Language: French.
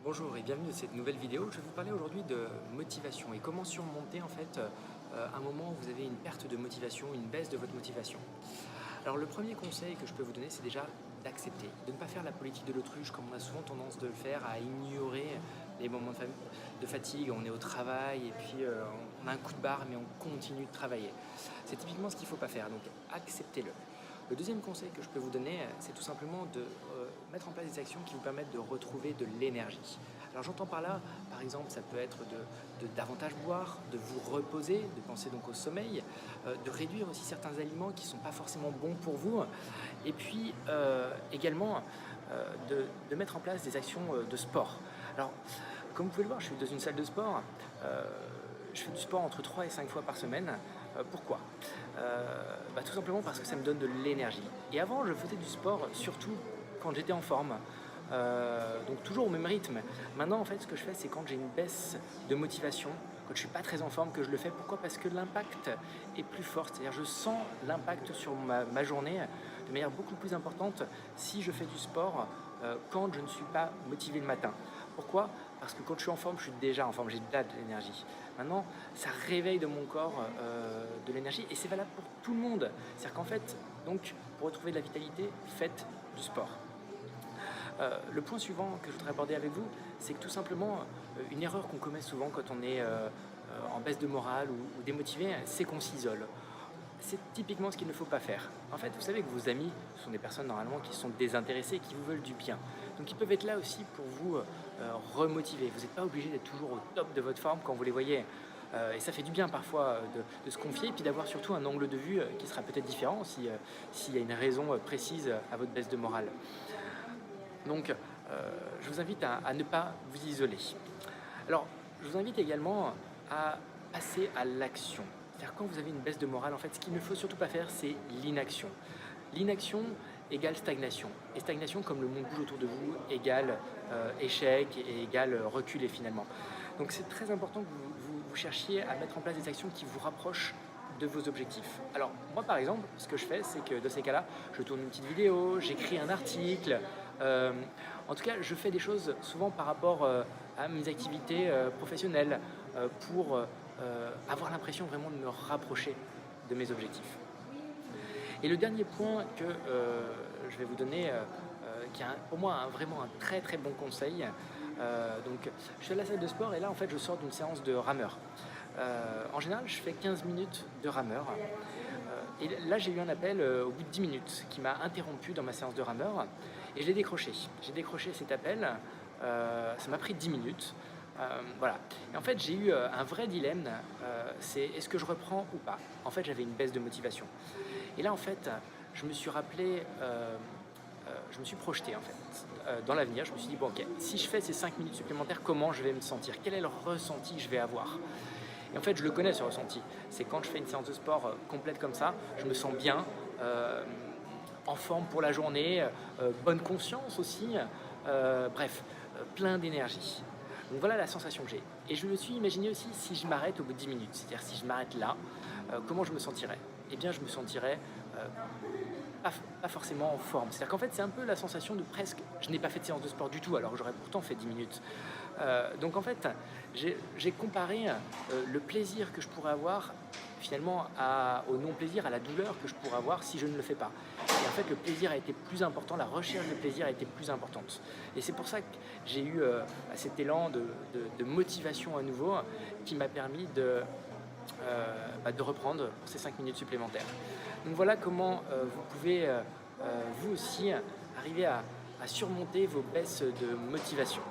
Bonjour et bienvenue dans cette nouvelle vidéo. Je vais vous parler aujourd'hui de motivation et comment surmonter en fait un moment où vous avez une perte de motivation, une baisse de votre motivation. Alors le premier conseil que je peux vous donner, c'est déjà d'accepter, de ne pas faire la politique de l'autruche comme on a souvent tendance de le faire, à ignorer les moments de fatigue, on est au travail et puis on a un coup de barre mais on continue de travailler. C'est typiquement ce qu'il ne faut pas faire, donc acceptez-le. Le deuxième conseil que je peux vous donner, c'est tout simplement de mettre en place des actions qui vous permettent de retrouver de l'énergie. Alors j'entends par là, par exemple, ça peut être de davantage boire, de vous reposer, de penser donc au sommeil, de réduire aussi certains aliments qui ne sont pas forcément bons pour vous, et puis également de mettre en place des actions de sport. Alors, comme vous pouvez le voir, je suis dans une salle de sport. Je fais du sport entre 3 et 5 fois par semaine. Pourquoi Tout simplement parce que ça me donne de l'énergie. Et avant, je faisais du sport surtout quand j'étais en forme. Donc toujours au même rythme. Maintenant, en fait, ce que je fais, c'est quand j'ai une baisse de motivation, quand je suis pas très en forme, que je le fais. Pourquoi? Parce que l'impact est plus fort. C'est-à-dire, je sens l'impact sur ma journée de manière beaucoup plus importante si je fais du sport quand je ne suis pas motivé le matin. Pourquoi? Parce que quand je suis en forme, je suis déjà en forme, j'ai déjà de l'énergie. Maintenant, ça réveille de mon corps de l'énergie et c'est valable pour tout le monde. C'est-à-dire qu'en fait, donc, pour retrouver de la vitalité, faites du sport. Le point suivant que je voudrais aborder avec vous, c'est que tout simplement, une erreur qu'on commet souvent quand on est en baisse de morale ou démotivé, c'est qu'on s'isole. C'est typiquement ce qu'il ne faut pas faire. En fait, vous savez que vos amis sont des personnes normalement qui sont désintéressées et qui vous veulent du bien. Donc ils peuvent être là aussi pour vous remotiver. Vous n'êtes pas obligé d'être toujours au top de votre forme quand vous les voyez. Et ça fait du bien parfois de se confier et puis d'avoir surtout un angle de vue qui sera peut-être différent s'il y a une raison précise à votre baisse de morale. Donc je vous invite à ne pas vous isoler. Alors je vous invite également à passer à l'action. C'est-à-dire quand vous avez une baisse de morale, en fait, ce qu'il ne faut surtout pas faire, c'est l'inaction. L'inaction égale stagnation. Et stagnation, comme le monde bouge autour de vous, égale échec et égale reculer finalement. Donc c'est très important que vous cherchiez à mettre en place des actions qui vous rapprochent de vos objectifs. Alors moi par exemple, ce que je fais, c'est que dans ces cas-là, je tourne une petite vidéo, j'écris un article. En tout cas, je fais des choses souvent par rapport à mes activités professionnelles pour avoir l'impression vraiment de me rapprocher de mes objectifs. Et le dernier point que je vais vous donner, qui est pour moi vraiment un très très bon conseil, donc je suis à la salle de sport et là en fait je sors d'une séance de rameur. En général je fais 15 minutes de rameur et là j'ai eu un appel au bout de 10 minutes qui m'a interrompu dans ma séance de rameur et je l'ai décroché. J'ai décroché cet appel, ça m'a pris 10 minutes. Voilà. Et en fait, j'ai eu un vrai dilemme, c'est est-ce que je reprends ou pas? En fait, j'avais une baisse de motivation. Et là, en fait, je me suis rappelé, je me suis projeté en fait dans l'avenir. Je me suis dit, bon, ok, si je fais ces 5 minutes supplémentaires, comment je vais me sentir? Quel est le ressenti que je vais avoir? Et en fait, je le connais ce ressenti. C'est quand je fais une séance de sport complète comme ça, je me sens bien, en forme pour la journée, bonne conscience aussi, bref, plein d'énergie. Donc voilà la sensation que j'ai. Et je me suis imaginé aussi si je m'arrête au bout de 10 minutes, c'est-à-dire si je m'arrête là, comment je me sentirais? Eh bien je me sentirais pas forcément en forme. C'est-à-dire qu'en fait c'est un peu la sensation de presque, je n'ai pas fait de séance de sport du tout alors que j'aurais pourtant fait 10 minutes. Donc en fait j'ai comparé le plaisir que je pourrais avoir finalement au non-plaisir, à la douleur que je pourrais avoir si je ne le fais pas. Et en fait, le plaisir a été plus important, la recherche de plaisir a été plus importante. Et c'est pour ça que j'ai eu cet élan de motivation à nouveau qui m'a permis de reprendre pour ces 5 minutes supplémentaires. Donc voilà comment vous pouvez vous aussi arriver à surmonter vos baisses de motivation.